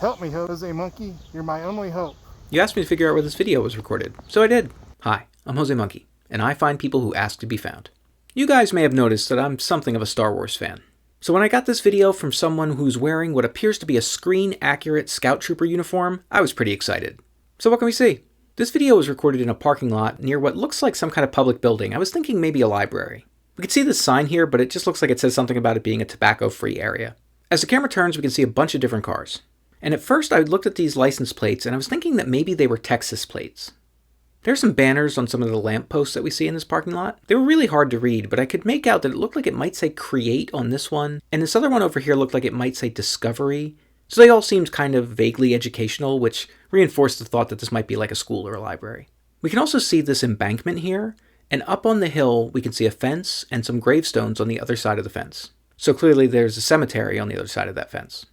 Help me, Jose Monkey. You're my only hope. You asked me to figure out where this video was recorded, so I did. Hi, I'm Jose Monkey, and I find people who ask to be found. You guys may have noticed that I'm something of a Star Wars fan. So when I got this video from someone who's wearing what appears to be a screen-accurate Scout Trooper uniform, I was pretty excited. So what can we see? This video was recorded in a parking lot near what looks like some kind of public building. I was thinking maybe a library. We can see this sign here, but it just looks like it says something about it being a tobacco-free area. As the camera turns, we can see a bunch of different cars. And at first I looked at these license plates and I was thinking that maybe they were Texas plates. There are some banners on some of the lampposts that we see in this parking lot. They were really hard to read, but I could make out that it looked like it might say Create on this one, and this other one over here looked like it might say Discovery. So they all seemed kind of vaguely educational, which reinforced the thought that this might be like a school or a library. We can also see this embankment here, and up on the hill we can see a fence and some gravestones on the other side of the fence. So clearly there's a cemetery on the other side of that fence.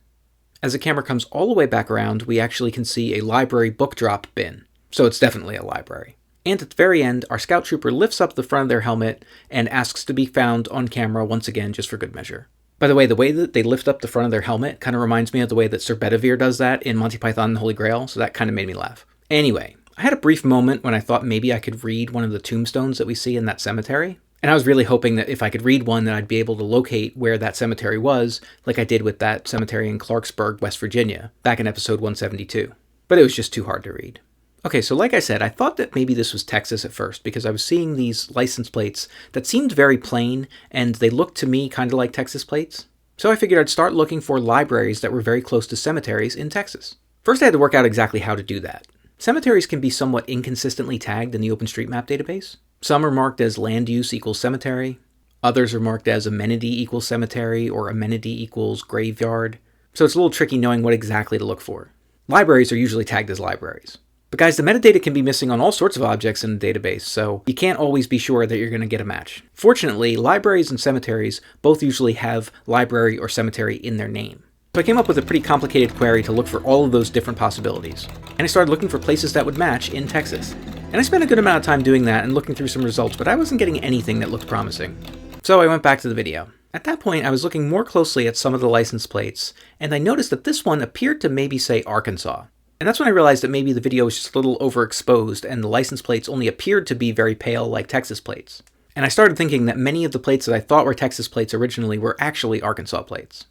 As the camera comes all the way back around, we actually can see a library book drop bin. So it's definitely a library. And at the very end, our Scout Trooper lifts up the front of their helmet and asks to be found on camera once again, just for good measure. By the way that they lift up the front of their helmet kind of reminds me of the way that Sir Bedivere does that in Monty Python and the Holy Grail, so that kind of made me laugh. Anyway, I had a brief moment when I thought maybe I could read one of the tombstones that we see in that cemetery. And I was really hoping that if I could read one, that I'd be able to locate where that cemetery was, like I did with that cemetery in Clarksburg, West Virginia, back in episode 172. But it was just too hard to read. Okay, so like I said, I thought that maybe this was Texas at first, because I was seeing these license plates that seemed very plain, and they looked to me kind of like Texas plates. So I figured I'd start looking for libraries that were very close to cemeteries in Texas. First I had to work out exactly how to do that. Cemeteries can be somewhat inconsistently tagged in the OpenStreetMap database. Some are marked as land use equals cemetery. Others are marked as amenity equals cemetery or amenity equals graveyard. So it's a little tricky knowing what exactly to look for. Libraries are usually tagged as libraries. But guys, the metadata can be missing on all sorts of objects in the database, so you can't always be sure that you're going to get a match. Fortunately, libraries and cemeteries both usually have library or cemetery in their name. So I came up with a pretty complicated query to look for all of those different possibilities. And I started looking for places that would match in Texas. And I spent a good amount of time doing that and looking through some results, but I wasn't getting anything that looked promising. So I went back to the video. At that point, I was looking more closely at some of the license plates, and I noticed that this one appeared to maybe say Arkansas. And that's when I realized that maybe the video was just a little overexposed and the license plates only appeared to be very pale like Texas plates. And I started thinking that many of the plates that I thought were Texas plates originally were actually Arkansas plates.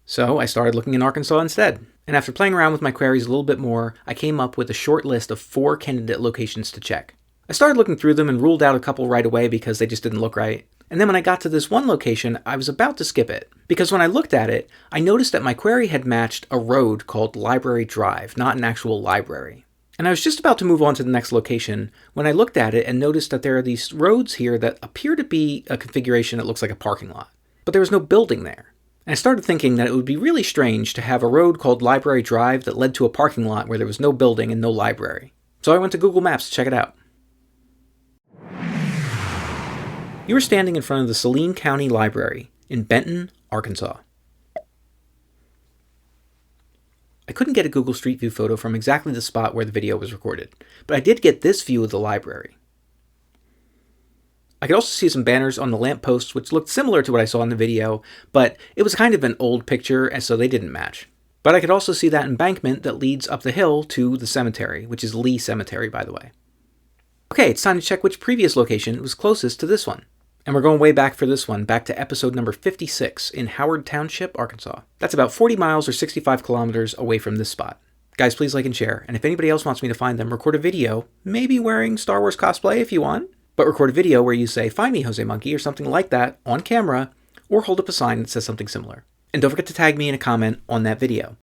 So I started looking in Arkansas instead. And after playing around with my queries a little bit more, I came up with a short list of 4 candidate locations to check. I started looking through them and ruled out a couple right away because they just didn't look right. And then when I got to this one location, I was about to skip it. Because when I looked at it, I noticed that my query had matched a road called Library Drive, not an actual library. And I was just about to move on to the next location when I looked at it and noticed that there are these roads here that appear to be a configuration that looks like a parking lot. But there was no building there. And I started thinking that it would be really strange to have a road called Library Drive that led to a parking lot where there was no building and no library. So I went to Google Maps to check it out. You were standing in front of the Saline County Library in Benton, Arkansas. I couldn't get a Google Street View photo from exactly the spot where the video was recorded, but I did get this view of the library. I could also see some banners on the lampposts which looked similar to what I saw in the video, but it was kind of an old picture and so they didn't match. But I could also see that embankment that leads up the hill to the cemetery, which is Lee Cemetery, by the way. Okay, it's time to check which previous location was closest to this one. And we're going way back for this one, back to episode number 56 in Howard Township, Arkansas. That's about 40 miles or 65 kilometers away from this spot. Guys, please like and share, and if anybody else wants me to find them, record a video, maybe wearing Star Wars cosplay if you want, but record a video where you say, "Find me, Jose Monkey," or something like that on camera, or hold up a sign that says something similar. And don't forget to tag me in a comment on that video.